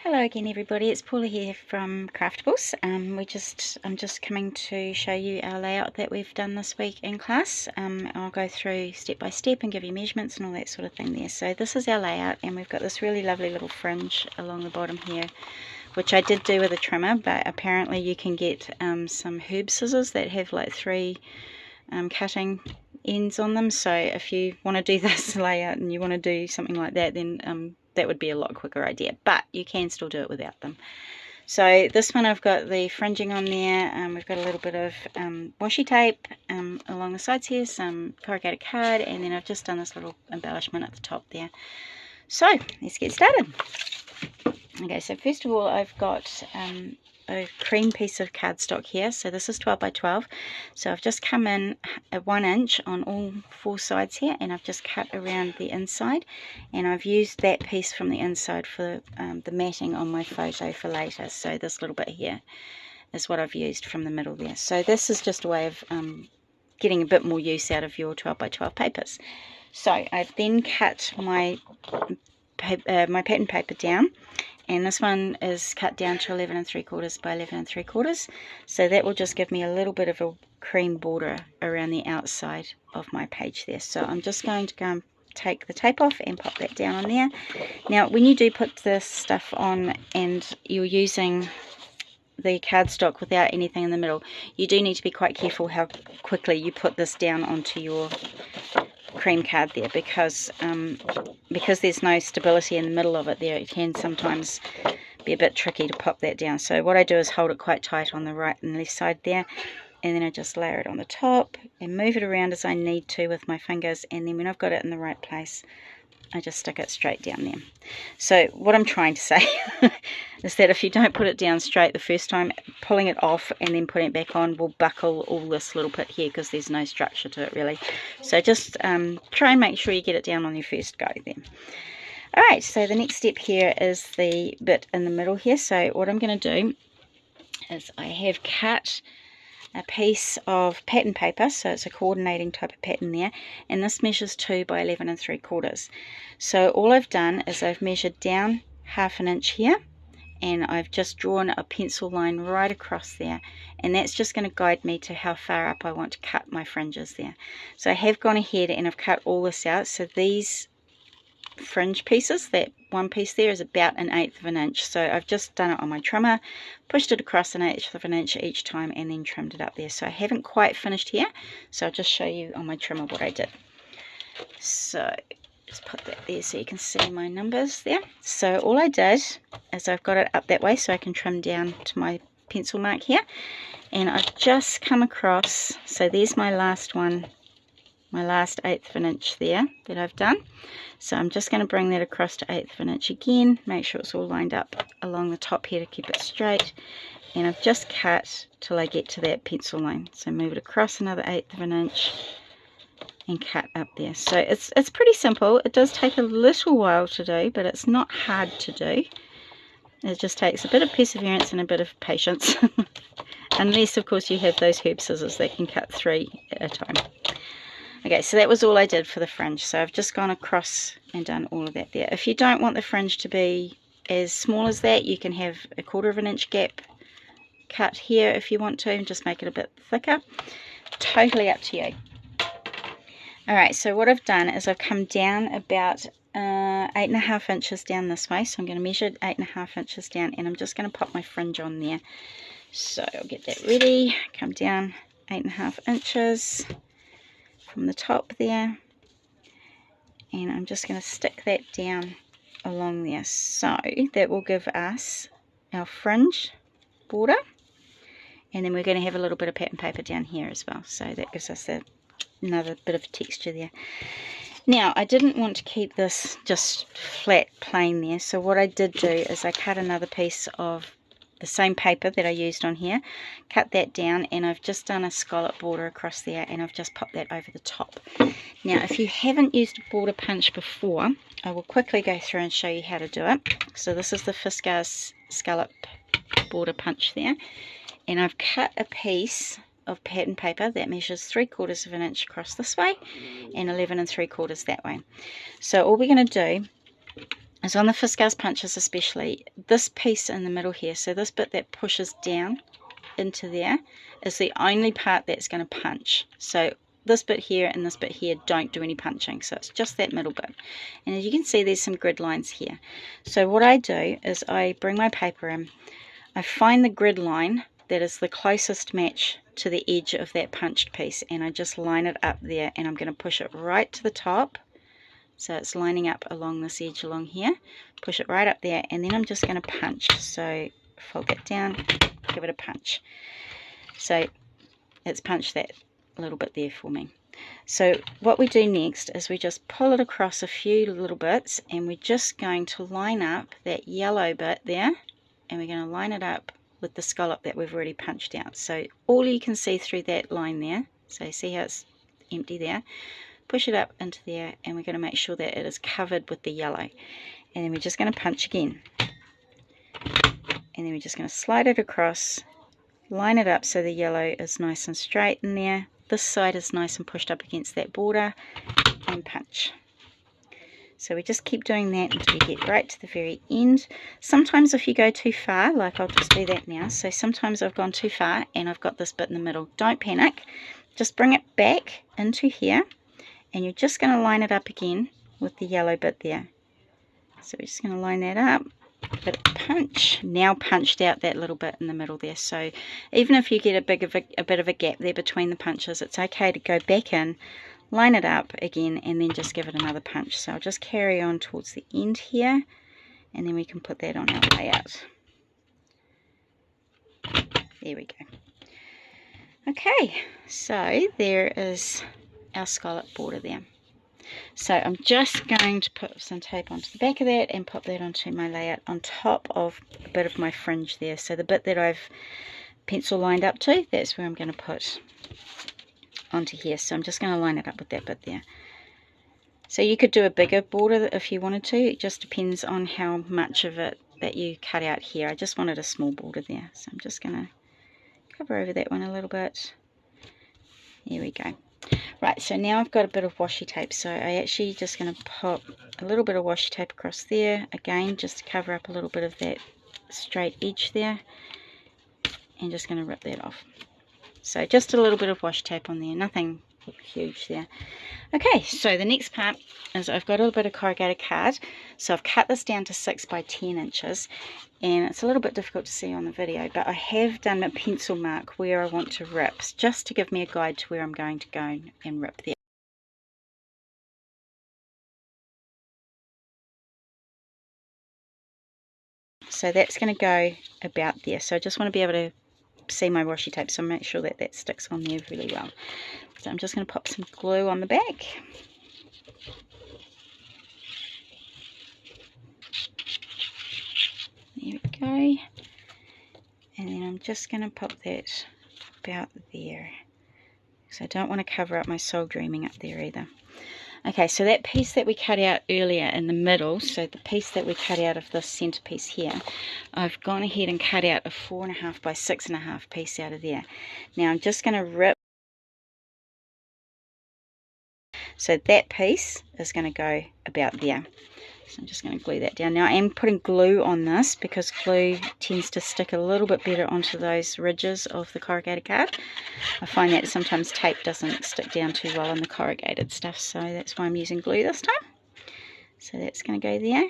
Hello again everybody, it's Paula here from Craftables. I'm just coming to show you our layout that we've done this week in class. I'll go through step by step and give you measurements and all that sort of thing there. So this is our layout, and we've got this really lovely little fringe along the bottom here, which I did do with a trimmer, but apparently you can get some herb scissors that have like three cutting ends on them. So if you want to do this layout and you want to do something like that, then that would be a lot quicker idea, but you can still do it without them. So this one, I've got the fringing on there. We've got a little bit of washi tape along the sides here, some corrugated card, and then I've just done this little embellishment at the top there. So let's get started. Okay, so first of all, I've got a cream piece of cardstock here. So this is 12 by 12. So I've just come in at 1 inch on all four sides here, and I've just cut around the inside, and I've used that piece from the inside for the matting on my photo for later. So this little bit here is what I've used from the middle there. So this is just a way of getting a bit more use out of your 12 by 12 papers. So I've then cut my pattern paper down, and this one is cut down to 11 3/4 by 11 3/4, so that will just give me a little bit of a cream border around the outside of my page there. So I'm just going to go and take the tape off and pop that down on there. Now when you do put this stuff on and you're using the cardstock without anything in the middle, you do need to be quite careful how quickly you put this down onto your cream card there, because there's no stability in the middle of it there, it can sometimes be a bit tricky to pop that down. So what I do is hold it quite tight on the right and left side there, and then I just layer it on the top and move it around as I need to with my fingers, and then when I've got it in the right place, I just stick it straight down there. So what I'm trying to say is that if you don't put it down straight the first time, pulling it off and then putting it back on will buckle all this little bit here, because there's no structure to it really. So just try and make sure you get it down on your first go then. Alright, so the next step here is the bit in the middle here. So what I'm going to do is I have cut a piece of pattern paper, so it's a coordinating type of pattern there, and this measures 2 by 11 3/4. So all I've done is I've measured down 1/2 inch here, and I've just drawn a pencil line right across there, and that's just going to guide me to how far up I want to cut my fringes there. So I have gone ahead and I've cut all this out. So these fringe pieces, that one piece there is about 1/8 of an inch, so I've just done it on my trimmer, pushed it across 1/8 of an inch each time, and then trimmed it up there. So I haven't quite finished here, so I'll just show you on my trimmer what I did. So just put that there so you can see my numbers there. So all I did is I've got it up that way so I can trim down to my pencil mark here, and I've just come across, so there's my last one, my last 1/8 of an inch there that I've done. So I'm just going to bring that across to 1/8 of an inch again, make sure it's all lined up along the top here to keep it straight, and I've just cut till I get to that pencil line. So move it across another 1/8 of an inch and cut up there. So it's pretty simple. It does take a little while to do, but it's not hard to do. It just takes a bit of perseverance and a bit of patience unless of course you have those herb scissors that can cut 3 at a time. Okay, so that was all I did for the fringe. So I've just gone across and done all of that there. If you don't want the fringe to be as small as that, you can have 1/4 of an inch gap cut here if you want to, and just make it a bit thicker. Totally up to you. Alright, so what I've done is I've come down about 8.5 inches down this way. So I'm going to measure 8.5 inches down, and I'm just going to pop my fringe on there. So I'll get that ready, come down 8.5 inches from the top there, and I'm just going to stick that down along there. So that will give us our fringe border, and then we're going to have a little bit of pattern paper down here as well, so that gives us another bit of texture there. Now I didn't want to keep this just flat plain there, so what I did do is I cut another piece of the same paper that I used on here, cut that down, and I've just done a scallop border across there, and I've just popped that over the top. Now if you haven't used a border punch before, I will quickly go through and show you how to do it. So this is the Fiskars scallop border punch there, and I've cut a piece of pattern paper that measures 3/4 of an inch across this way and 11 3/4 that way. So all we're going to do is on the Fiskars punches especially, this piece in the middle here, so this bit that pushes down into there, is the only part that's going to punch. So this bit here and this bit here don't do any punching, so it's just that middle bit. And as you can see, there's some grid lines here. So what I do is I bring my paper in, I find the grid line that is the closest match to the edge of that punched piece, and I just line it up there, and I'm going to push it right to the top, so it's lining up along this edge along here, push it right up there, and then I'm just going to punch. So fold that down, give it a punch. So it's punched that little bit there for me. So what we do next is we just pull it across a few little bits, and we're just going to line up that yellow bit there, and we're going to line it up with the scallop that we've already punched out. So all you can see through that line there, so see how it's empty there, push it up into there, and we're going to make sure that it is covered with the yellow. And then we're just going to punch again, and then we're just going to slide it across, line it up so the yellow is nice and straight in there, this side is nice and pushed up against that border, and punch. So we just keep doing that until we get right to the very end. Sometimes if you go too far, like I'll just do that now, so sometimes I've gone too far and I've got this bit in the middle, don't panic, just bring it back into here, and you're just going to line it up again with the yellow bit there. So we're just going to line that up, give it a punch. Now punched out that little bit in the middle there, so even if you get a bit of a gap there between the punches, it's okay to go back in, line it up again, and then just give it another punch. So I'll just carry on towards the end here, and then we can put that on our layout. There we go. Okay, so there is our scallop border there. So I'm just going to put some tape onto the back of that and pop that onto my layout on top of a bit of my fringe there. So the bit that I've pencil lined up to, that's where I'm going to put onto here. So I'm just going to line it up with that bit there. So you could do a bigger border if you wanted to, it just depends on how much of it that you cut out here. I just wanted a small border there, so I'm just going to cover over that one a little bit. There we go. Right, so now I've got a bit of washi tape, so I actually just going to pop a little bit of washi tape across there, again just to cover up a little bit of that straight edge there, and just going to rip that off. So just a little bit of washi tape on there, nothing huge there. Okay, so the next part is I've got a little bit of corrugated card, so I've cut this down to 6 by 10 inches, and it's a little bit difficult to see on the video, but I have done a pencil mark where I want to rip, just to give me a guide to where I'm going to go and rip there. So that's going to go about there, so I just want to be able to see my washi tape, so make sure that that sticks on there really well. So I'm just going to pop some glue on the back. There we go. And then I'm just going to pop that about there, because I don't want to cover up my soul dreaming up there either. Okay, so that piece that we cut out earlier in the middle, so the piece that we cut out of this centerpiece here, I've gone ahead and cut out a 4.5 by 6.5 piece out of there. Now I'm just going to rip. So that piece is going to go about there. So I'm just going to glue that down. Now I am putting glue on this because glue tends to stick a little bit better onto those ridges of the corrugated card. I find that sometimes tape doesn't stick down too well on the corrugated stuff, so that's why I'm using glue this time. So that's going to go there.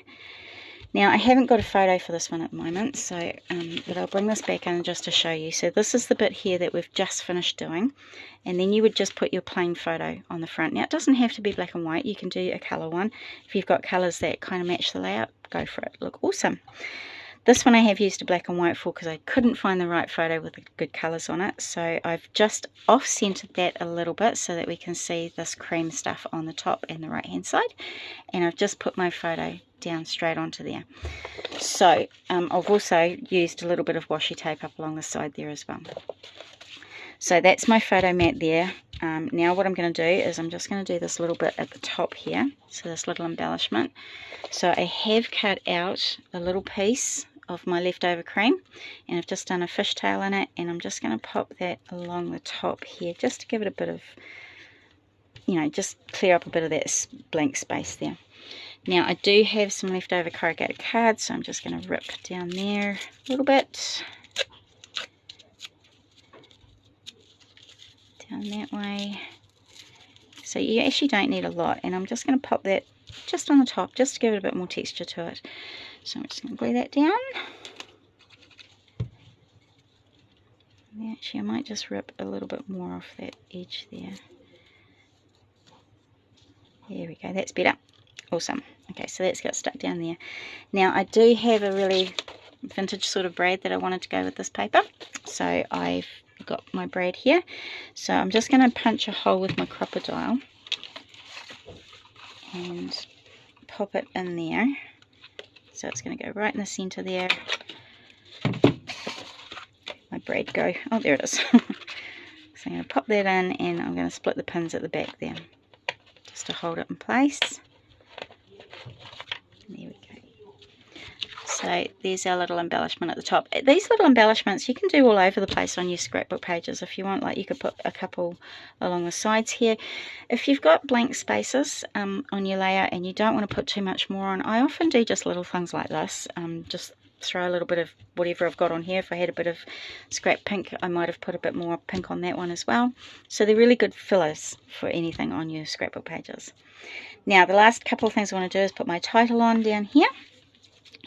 Now I haven't got a photo for this one at the moment, so but I'll bring this back in just to show you. So this is the bit here that we've just finished doing, and then you would just put your plain photo on the front. Now it doesn't have to be black and white, you can do a colour one. If you've got colours that kind of match the layout, go for it, look awesome. This one I have used a black and white for because I couldn't find the right photo with the good colours on it, so I've just off-centered that a little bit so that we can see this cream stuff on the top and the right hand side, and I've just put my photo down straight onto there. So I've also used a little bit of washi tape up along the side there as well. So that's my photo mat there. Now what I'm going to do is I'm just going to do this little bit at the top here, so this little embellishment. So I have cut out a little piece of my leftover cream, and I've just done a fishtail in it, and I'm just going to pop that along the top here just to give it a bit of, you know, just clear up a bit of that blank space there. Now I do have some leftover corrugated cards, so I'm just going to rip down there a little bit. Down that way. So you actually don't need a lot, and I'm just going to pop that just on the top, just to give it a bit more texture to it. So I'm just going to glue that down. Actually, I might just rip a little bit more off that edge there. There we go, that's better. Awesome. Okay, so that's got stuck down there. Now I do have a really vintage sort of brad that I wanted to go with this paper. So I've got my brad here. So I'm just going to punch a hole with my crocodile and pop it in there. So it's going to go right in the center there. My brad go. Oh, there it is. So I'm going to pop that in, and I'm going to split the pins at the back there just to hold it in place. There we go. So there's our little embellishment at the top. These little embellishments you can do all over the place on your scrapbook pages if you want. Like, you could put a couple along the sides here. If you've got blank spaces on your layout and you don't want to put too much more on, I often do just little things like this. Just throw a little bit of whatever I've got on here. If I had a bit of scrap pink, I might have put a bit more pink on that one as well. So they're really good fillers for anything on your scrapbook pages. Now the last couple of things I want to do is put my title on down here.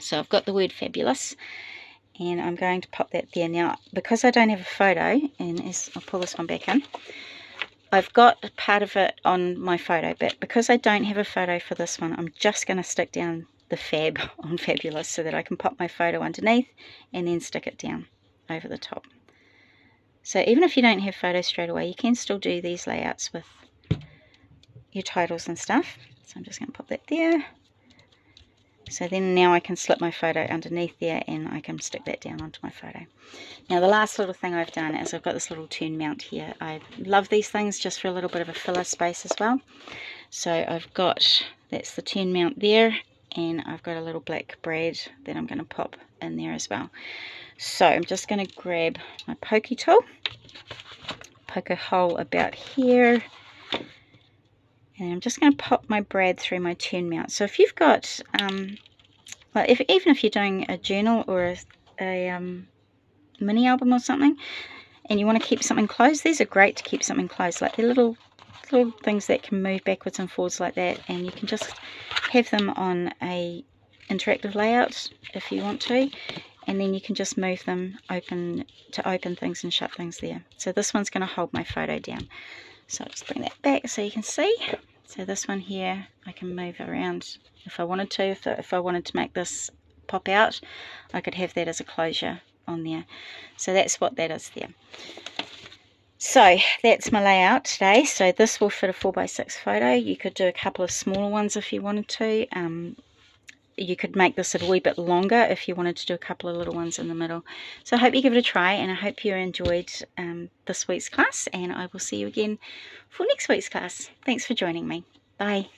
So I've got the word fabulous, and I'm going to pop that there. Now because I don't have a photo, and as I'll pull this one back in, I've got part of it on my photo, but because I don't have a photo for this one, I'm just going to stick down the fab on fabulous so that I can pop my photo underneath and then stick it down over the top. So even if you don't have photos straight away, you can still do these layouts with your titles and stuff. So I'm just going to pop that there. So then now I can slip my photo underneath there, and I can stick that down onto my photo. Now the last little thing I've done is I've got this little turn mount here. I love these things just for a little bit of a filler space as well. So I've got, that's the turn mount there, and I've got a little black brad that I'm going to pop in there as well. So I'm just going to grab my pokey tool, poke a hole about here, and I'm just going to pop my brad through my turn mount. So if you've got, well, even if you're doing a journal or a mini album or something, and you want to keep something closed, these are great to keep something closed. Like they're little things that can move backwards and forwards like that, and you can just have them on a interactive layout if you want to, and then you can just move them open things and shut things there. So this one's going to hold my photo down. So I'll just bring that back so you can see. So this one here I can move around if I wanted to. If I wanted to make this pop out, I could have that as a closure on there. So that's what that is there. So that's my layout today. So this will fit a 4x6 photo. You could do a couple of smaller ones if you wanted to. You could make this a wee bit longer if you wanted to do a couple of little ones in the middle. So I hope you give it a try, and I hope you enjoyed this week's class, and I will see you again for next week's class. Thanks for joining me. Bye.